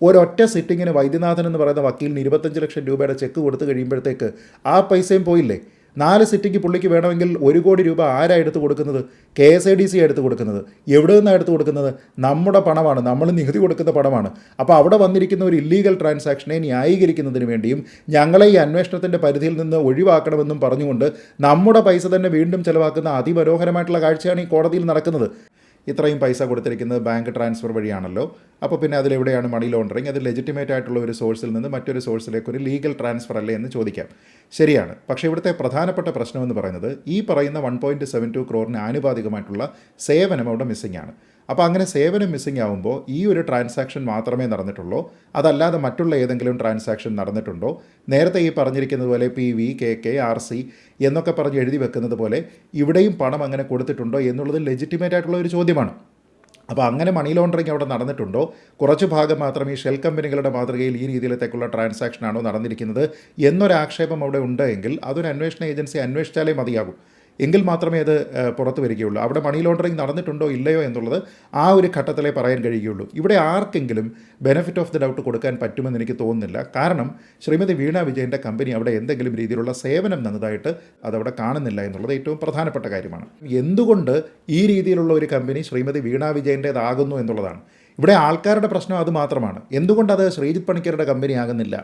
ഒരൊറ്റ സിറ്റിങ്ങിന് വൈദ്യനാഥൻ എന്ന് പറയുന്ന വക്കീലിന് 25 ലക്ഷം രൂപയുടെ ചെക്ക് കൊടുത്തു കഴിയുമ്പോഴത്തേക്ക് ആ പൈസയും പോയില്ലേ? 4 സിറ്റിക്ക് പുള്ളിക്ക് വേണമെങ്കിൽ 1 കോടി രൂപ ആരാ എടുത്ത് കൊടുക്കുന്നത്? KSIDC എടുത്ത് കൊടുക്കുന്നത്. എവിടെ നിന്നാണ് എടുത്ത് കൊടുക്കുന്നത്? നമ്മുടെ പണമാണ്, നമ്മൾ നികുതി കൊടുക്കുന്ന പണമാണ്. അപ്പോൾ അവിടെ വന്നിരിക്കുന്ന ഒരു ഇല്ലീഗൽ ട്രാൻസാക്ഷനെ ന്യായീകരിക്കുന്നതിന് വേണ്ടിയും ഞങ്ങളെ ഈ അന്വേഷണത്തിൻ്റെ പരിധിയിൽ നിന്ന് ഒഴിവാക്കണമെന്നും പറഞ്ഞുകൊണ്ട് നമ്മുടെ പൈസ തന്നെ വീണ്ടും ചെലവാക്കുന്ന അതിമനോഹരമായിട്ടുള്ള കാഴ്ചയാണ് ഈ കോടതിയിൽ നടക്കുന്നത്. ഇത്രയും പൈസ കൊടുത്തിരിക്കുന്നത് ബാങ്ക് ട്രാൻസ്ഫർ വഴിയാണല്ലോ. അപ്പോൾ പിന്നെ അതിലെവിടെയാണ് മണി ലോണ്ടറിങ്? അത് ലെജിറ്റിമേറ്റ് ആയിട്ടുള്ള ഒരു സോഴ്സിൽ നിന്ന് മറ്റൊരു സോഴ്സിലേക്ക് ഒരു ലീഗൽ ട്രാൻസ്ഫർ അല്ലേ എന്ന് ചോദിക്കാം. ശരിയാണ്. പക്ഷേ ഇവിടുത്തെ പ്രധാനപ്പെട്ട പ്രശ്നമെന്ന് പറയുന്നത് ഈ പറയുന്ന 1.72 ക്രോറിന് ആനുപാതികമായിട്ടുള്ള സേവനം അവിടെ മിസ്സിംഗ് ആണ്. അപ്പോൾ അങ്ങനെ സേവനം മിസ്സിംഗ് ആകുമ്പോൾ ഈ ഒരു ട്രാൻസാക്ഷൻ മാത്രമേ നടന്നിട്ടുള്ളൂ, അതല്ലാതെ മറ്റുള്ള ഏതെങ്കിലും ട്രാൻസാക്ഷൻ നടന്നിട്ടുണ്ടോ? നേരത്തെ ഈ പറഞ്ഞിരിക്കുന്നത് പോലെ PV, KK, RC എന്നൊക്കെ പറഞ്ഞ് എഴുതി വെക്കുന്നത് പോലെ ഇവിടെയും പണം അങ്ങനെ കൊടുത്തിട്ടുണ്ടോ എന്നുള്ളത് ലെജിറ്റിമേറ്റ് ആയിട്ടുള്ള ഒരു ചോദ്യമാണ്. അപ്പോൾ അങ്ങനെ മണി ലോണ്ടറിങ് അവിടെ നടന്നിട്ടുണ്ടോ? കുറച്ച് ഭാഗം മാത്രം ഈ ഷെൽ കമ്പനികളുടെ മാതൃകയിൽ ഈ രീതിയിലത്തേക്കുള്ള ട്രാൻസാക്ഷനാണോ നടന്നിരിക്കുന്നത് എന്നൊരാക്ഷേപം അവിടെ ഉണ്ടെങ്കിൽ അതൊരു അന്വേഷണ ഏജൻസി അന്വേഷിച്ചാലേ മതിയാകും. എങ്കിൽ മാത്രമേ അത് പുറത്തു വരികയുള്ളൂ. അവിടെ മണി ലോണ്ടറിങ് നടന്നിട്ടുണ്ടോ ഇല്ലയോ എന്നുള്ളത് ആ ഒരു ഘട്ടത്തിലേ പറയാൻ കഴിയുകയുള്ളൂ. ഇവിടെ ആർക്കെങ്കിലും ബെനിഫിറ്റ് ഓഫ് ദി ഡൗട്ട് കൊടുക്കാൻ പറ്റുമെന്ന് എനിക്ക് തോന്നുന്നില്ല. കാരണം ശ്രീമതി വീണ വിജയൻ്റെ കമ്പനി അവിടെ എന്തെങ്കിലും രീതിയിലുള്ള സേവനം തന്നതായിട്ട് അതവിടെ കാണുന്നില്ല എന്നുള്ളത് ഏറ്റവും പ്രധാനപ്പെട്ട കാര്യമാണ്. എന്തുകൊണ്ട് ഈ രീതിയിലുള്ള ഒരു കമ്പനി ശ്രീമതി വീണ വിജയൻ്റേതാകുന്നു എന്നുള്ളതാണ് ഇവിടെ ആൾക്കാരുടെ പ്രശ്നം. അത് മാത്രമാണ്. എന്തുകൊണ്ടത് ശ്രീജിത്ത് പണിക്കരുടെ കമ്പനി ആകുന്നില്ല?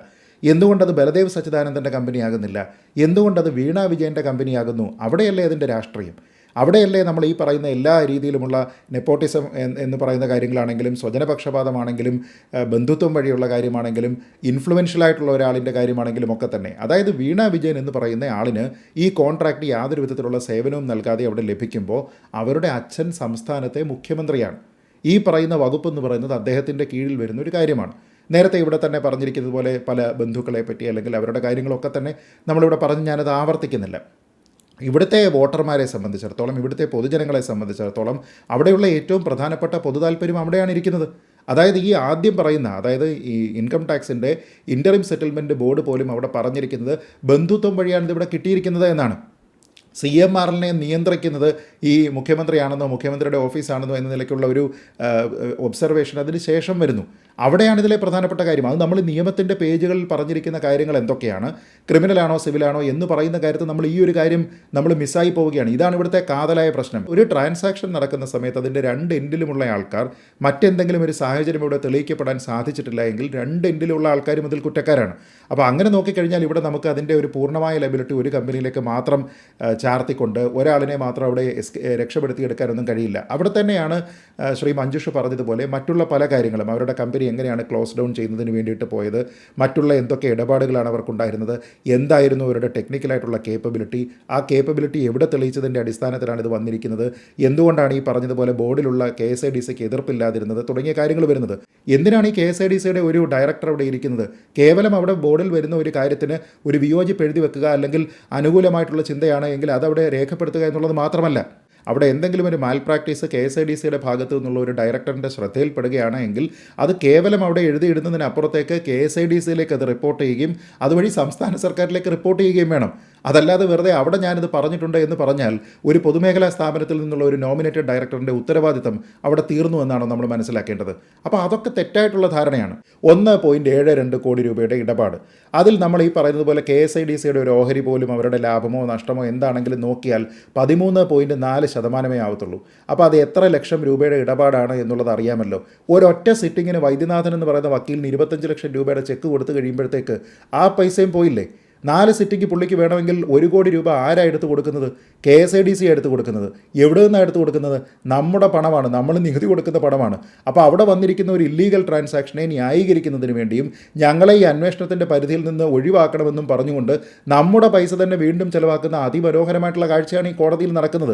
എന്തുകൊണ്ടത് ബലദേവ് സച്ചിദാനന്ദൻ്റെ കമ്പനിയാകുന്നില്ല? എന്തുകൊണ്ടത് വീണ വിജയൻ്റെ കമ്പനിയാകുന്നു? അവിടെയല്ലേ അതിൻ്റെ രാഷ്ട്രീയം? അവിടെയല്ലേ നമ്മൾ ഈ പറയുന്ന എല്ലാ രീതിയിലുമുള്ള നെപ്പോട്ടിസം എന്ന് പറയുന്ന കാര്യങ്ങളാണെങ്കിലും സ്വജനപക്ഷപാതമാണെങ്കിലും ബന്ധുത്വം വഴിയുള്ള കാര്യമാണെങ്കിലും ഇൻഫ്ലുവൻഷ്യലായിട്ടുള്ള ഒരാളിൻ്റെ കാര്യമാണെങ്കിലും ഒക്കെ തന്നെ. അതായത് വീണ വിജയൻ എന്ന് പറയുന്ന ആളിന് ഈ കോൺട്രാക്റ്റ് യാതൊരു വിധത്തിലുള്ള സേവനവും നൽകാതെ അവിടെ ലഭിക്കുമ്പോൾ അവരുടെ അച്ഛൻ സംസ്ഥാനത്തെ മുഖ്യമന്ത്രിയാണ്. ഈ പറയുന്ന വകുപ്പ് എന്ന് പറയുന്നത് അദ്ദേഹത്തിൻ്റെ കീഴിൽ വരുന്ന ഒരു കാര്യമാണ്. നേരത്തെ ഇവിടെ തന്നെ പറഞ്ഞിരിക്കുന്നത് പോലെ പല ബന്ധുക്കളെ പറ്റി അല്ലെങ്കിൽ അവരുടെ കാര്യങ്ങളൊക്കെ തന്നെ നമ്മളിവിടെ പറഞ്ഞ് ഞാനത് ആവർത്തിക്കുന്നില്ല. ഇവിടുത്തെ വോട്ടർമാരെ സംബന്ധിച്ചിടത്തോളം, ഇവിടുത്തെ പൊതുജനങ്ങളെ സംബന്ധിച്ചിടത്തോളം അവിടെയുള്ള ഏറ്റവും പ്രധാനപ്പെട്ട പൊതു താല്പര്യം അവിടെയാണ് ഇരിക്കുന്നത്. അതായത് ഈ ആദ്യം പറയുന്ന, അതായത് ഈ ഇൻകം ടാക്സിൻ്റെ ഇൻ്ററിം സെറ്റിൽമെൻറ്റ് ബോർഡ് പോലും അവിടെ പറഞ്ഞിരിക്കുന്നത് ബന്ധുത്വം വഴിയാണ് ഇതിവിടെ കിട്ടിയിരിക്കുന്നത് എന്നാണ്. CMRനെ നിയന്ത്രിക്കുന്നത് ഈ മുഖ്യമന്ത്രിയാണെന്നോ മുഖ്യമന്ത്രിയുടെ ഓഫീസാണെന്നോ എന്ന നിലയ്ക്കുള്ള ഒരു ഒബ്സർവേഷൻ അതിന് ശേഷം വരുന്നു. അവിടെയാണ് ഇതിലെ പ്രധാനപ്പെട്ട കാര്യം. അത് നമ്മൾ നിയമത്തിൻ്റെ പേജുകളിൽ പറഞ്ഞിരിക്കുന്ന കാര്യങ്ങൾ എന്തൊക്കെയാണ്, ക്രിമിനലാണോ സിവിലാണോ എന്ന് പറയുന്ന കാര്യത്തിൽ നമ്മൾ ഈ ഒരു കാര്യം നമ്മൾ മിസ്സായി പോവുകയാണ്. ഇതാണ് ഇവിടുത്തെ കാതലായ പ്രശ്നം. ഒരു ട്രാൻസാക്ഷൻ നടക്കുന്ന സമയത്ത് അതിൻ്റെ രണ്ട് എൻഡിലുമുള്ള ആൾക്കാർ മറ്റെന്തെങ്കിലും ഒരു സാഹചര്യം ഇവിടെ തെളിയിക്കപ്പെടാൻ സാധിച്ചിട്ടില്ല എങ്കിൽ രണ്ട് എൻഡിലുള്ള ആൾക്കാരും ഇതിൽ കുറ്റക്കാരാണ്. അപ്പോൾ അങ്ങനെ നോക്കിക്കഴിഞ്ഞാൽ ഇവിടെ നമുക്ക് അതിൻ്റെ ഒരു പൂർണ്ണമായ ലബിലിറ്റി ഒരു കമ്പനിയിലേക്ക് മാത്രം ചാർത്തിക്കൊണ്ട് ഒരാളിനെ മാത്രം അവിടെ രക്ഷപ്പെടുത്തിയെടുക്കാനൊന്നും കഴിയില്ല. അവിടെ തന്നെയാണ് ശ്രീ മഞ്ജുഷ് പറഞ്ഞതുപോലെ മറ്റുള്ള പല കാര്യങ്ങളും അവരുടെ കമ്പനി എങ്ങനെയാണ് ക്ലോസ് ഡൗൺ ചെയ്യുന്നതിന് വേണ്ടിയിട്ട് പോയത്, മറ്റുള്ള എന്തൊക്കെ ഇടപാടുകളാണ് അവർക്കുണ്ടായിരുന്നത്, എന്തായിരുന്നു അവരുടെ ടെക്നിക്കലായിട്ടുള്ള കേപ്പബിലിറ്റി, ആ കേപ്പബിലിറ്റി എവിടെ തെളിയിച്ചതിൻ്റെ അടിസ്ഥാനത്തിലാണ് ഇത് വന്നിരിക്കുന്നത്, എന്തുകൊണ്ടാണ് ഈ പറഞ്ഞതുപോലെ ബോർഡിലുള്ള KSIDCക്ക് എതിർപ്പില്ലാതിരുന്നത് തുടങ്ങിയ കാര്യങ്ങൾ വരുന്നത്. എന്തിനാണ് ഈ KSIDCയുടെ ഒരു ഡയറക്ടർ അവിടെ ഇരിക്കുന്നത്? കേവലം അവിടെ ബോർഡിൽ വരുന്ന ഒരു കാര്യത്തിന് ഒരു വിയോജിപ്പ് എഴുതി വെക്കുക അല്ലെങ്കിൽ അനുകൂലമായിട്ടുള്ള ചിന്തയാണ് എങ്കിൽ അതവിടെ രേഖപ്പെടുത്തുക എന്നുള്ളത് മാത്രമല്ല. അവിടെ എന്തെങ്കിലും ഒരു മാൽ പ്രാക്ടീസ് KSIDCയുടെ ഭാഗത്തു നിന്നുള്ള ഒരു ഡയറക്ടറിൻ്റെ ശ്രദ്ധയിൽപ്പെടുകയാണ് എങ്കിൽ അത് കേവലം അവിടെ എഴുതിയിടുന്നതിനപ്പുറത്തേക്ക് KSIDCയിലേക്ക് അത് റിപ്പോർട്ട് ചെയ്യുകയും അതുവഴി സംസ്ഥാന സർക്കാരിലേക്ക് റിപ്പോർട്ട് ചെയ്യുകയും വേണം. അതല്ലാതെ വെറുതെ അവിടെ ഞാനിത് പറഞ്ഞിട്ടുണ്ട് എന്ന് പറഞ്ഞാൽ ഒരു പൊതുമേഖലാ സ്ഥാപനത്തിൽ നിന്നുള്ള ഒരു നോമിനേറ്റഡ് ഡയറക്ടറിൻ്റെ ഉത്തരവാദിത്തം അവിടെ തീർന്നു എന്നാണ് നമ്മൾ മനസ്സിലാക്കേണ്ടത്. അപ്പോൾ അതൊക്കെ തെറ്റായിട്ടുള്ള ധാരണയാണ്. 1.72 കോടി രൂപയുടെ ഇടപാട്, അതിൽ നമ്മൾ ഈ പറയുന്നത് പോലെ KSIDCയുടെ ഒരു ഓഹരി പോലും അവരുടെ ലാഭമോ നഷ്ടമോ എന്താണെങ്കിലും നോക്കിയാൽ 13.4% ആവത്തുള്ളൂ. അപ്പോൾ അത് എത്ര ലക്ഷം രൂപയുടെ ഇടപാടാണ് എന്നുള്ളത് അറിയാമല്ലോ. ഒരൊറ്റ സിറ്റിങ്ങിന് വൈദ്യനാഥൻ എന്ന് പറയുന്ന വക്കീലിന് 25 ലക്ഷം രൂപയുടെ ചെക്ക് കൊടുത്തു കഴിയുമ്പോഴത്തേക്ക് ആ പൈസയും പോയില്ലേ? 4 സിറ്റിക്ക് പുള്ളിക്ക് വേണമെങ്കിൽ 1 കോടി രൂപ ആരാ എടുത്ത് കൊടുക്കുന്നത്? KSIDC എടുത്ത് കൊടുക്കുന്നത്. എവിടെ നിന്നാണ് എടുത്ത് കൊടുക്കുന്നത്? നമ്മുടെ പണമാണ്, നമ്മൾ നികുതി കൊടുക്കുന്ന പണമാണ്. അപ്പോൾ അവിടെ വന്നിരിക്കുന്ന ഒരു ഇല്ലീഗൽ ട്രാൻസാക്ഷനെ ന്യായീകരിക്കുന്നതിന് വേണ്ടിയും ഞങ്ങളെ ഈ അന്വേഷണത്തിൻ്റെ പരിധിയിൽ നിന്ന് ഒഴിവാക്കണമെന്നും പറഞ്ഞുകൊണ്ട് നമ്മുടെ പൈസ തന്നെ വീണ്ടും ചെലവാക്കുന്ന അതിമനോഹരമായിട്ടുള്ള കാഴ്ചയാണ് ഈ കോടതിയിൽ നടക്കുന്നത്.